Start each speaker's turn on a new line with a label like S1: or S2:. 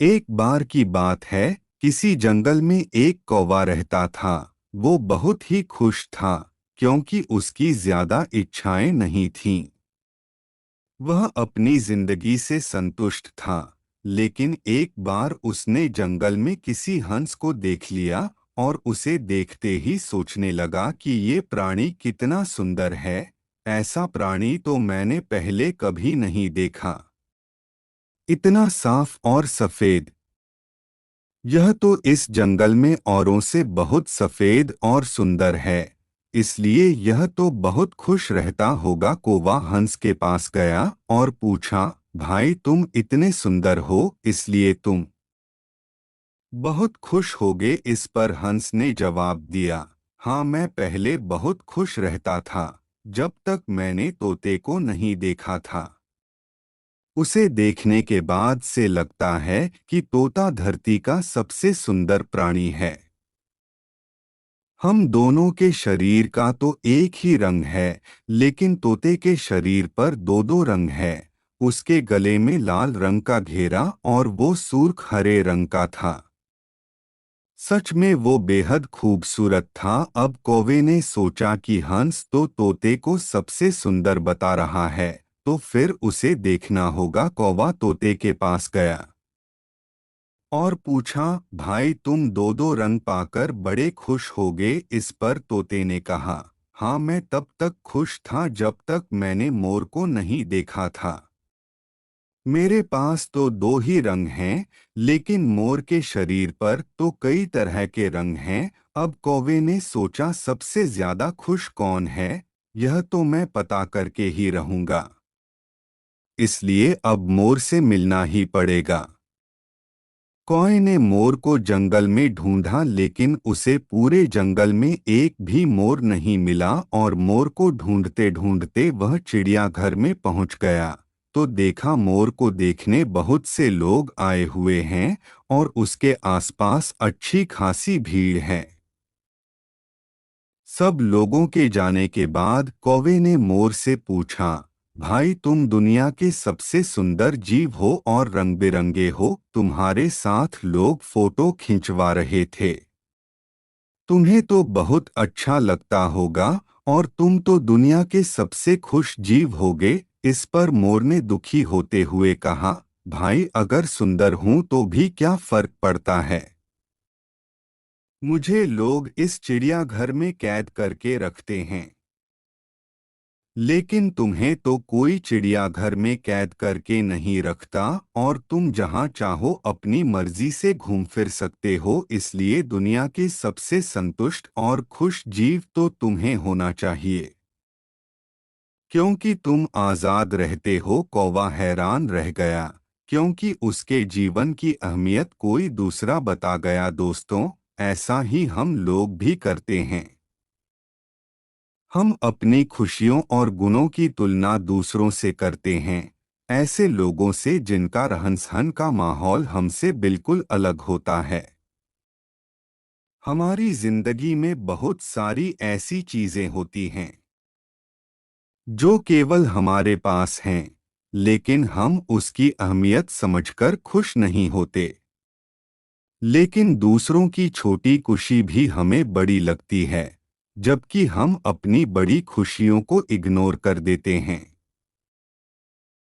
S1: एक बार की बात है, किसी जंगल में एक कौवा रहता था। वो बहुत ही खुश था, क्योंकि उसकी ज्यादा इच्छाएं नहीं थीं। वह अपनी जिंदगी से संतुष्ट था। लेकिन एक बार उसने जंगल में किसी हंस को देख लिया और उसे देखते ही सोचने लगा कि ये प्राणी कितना सुंदर है। ऐसा प्राणी तो मैंने पहले कभी नहीं देखा। इतना साफ और सफेद। यह तो इस जंगल में औरों से बहुत सफेद और सुंदर है, इसलिए यह तो बहुत खुश रहता होगा। कौवा हंस के पास गया और पूछा, भाई तुम इतने सुंदर हो, इसलिए तुम बहुत खुश होगे। इस पर हंस ने जवाब दिया, हाँ मैं पहले बहुत खुश रहता था, जब तक मैंने तोते को नहीं देखा था। उसे देखने के बाद से लगता है कि तोता धरती का सबसे सुंदर प्राणी है। हम दोनों के शरीर का तो एक ही रंग है, लेकिन तोते के शरीर पर दो दो रंग है। उसके गले में लाल रंग का घेरा और वो सुर्ख हरे रंग का था। सच में वो बेहद खूबसूरत था। अब कौवे ने सोचा कि हंस तो तोते को सबसे सुंदर बता रहा है, तो फिर उसे देखना होगा। कौवा तोते के पास गया और पूछा, भाई तुम दो दो रंग पाकर बड़े खुश होगे। इस पर तोते ने कहा, हाँ मैं तब तक खुश था जब तक मैंने मोर को नहीं देखा था। मेरे पास तो दो ही रंग हैं, लेकिन मोर के शरीर पर तो कई तरह के रंग हैं। अब कौवे ने सोचा, सबसे ज्यादा खुश कौन है, यह तो मैं पता करके ही रहूंगा। इसलिए अब मोर से मिलना ही पड़ेगा। कौवे ने मोर को जंगल में ढूंढा, लेकिन उसे पूरे जंगल में एक भी मोर नहीं मिला। और मोर को ढूंढते ढूंढते वह चिड़ियाघर में पहुंच गया, तो देखा मोर को देखने बहुत से लोग आए हुए हैं और उसके आसपास अच्छी खासी भीड़ है। सब लोगों के जाने के बाद कौवे ने मोर से पूछा, भाई तुम दुनिया के सबसे सुंदर जीव हो और रंग बिरंगे हो। तुम्हारे साथ लोग फोटो खिंचवा रहे थे। तुम्हें तो बहुत अच्छा लगता होगा और तुम तो दुनिया के सबसे खुश जीव होगे। इस पर मोर ने दुखी होते हुए कहा, भाई अगर सुंदर हूं तो भी क्या फर्क पड़ता है। मुझे लोग इस चिड़ियाघर में कैद करके रखते हैं, लेकिन तुम्हें तो कोई चिड़ियाघर में कैद करके नहीं रखता और तुम जहां चाहो अपनी मर्जी से घूम फिर सकते हो। इसलिए दुनिया के सबसे संतुष्ट और खुश जीव तो तुम्हें होना चाहिए, क्योंकि तुम आजाद रहते हो। कौवा हैरान रह गया, क्योंकि उसके जीवन की अहमियत कोई दूसरा बता गया। दोस्तों, ऐसा ही हम लोग भी करते हैं। हम अपनी खुशियों और गुणों की तुलना दूसरों से करते हैं, ऐसे लोगों से जिनका रहन सहन का माहौल हमसे बिल्कुल अलग होता है। हमारी जिंदगी में बहुत सारी ऐसी चीजें होती हैं जो केवल हमारे पास हैं, लेकिन हम उसकी अहमियत समझकर खुश नहीं होते। लेकिन दूसरों की छोटी खुशी भी हमें बड़ी लगती है, जबकि हम अपनी बड़ी खुशियों को इग्नोर कर देते हैं।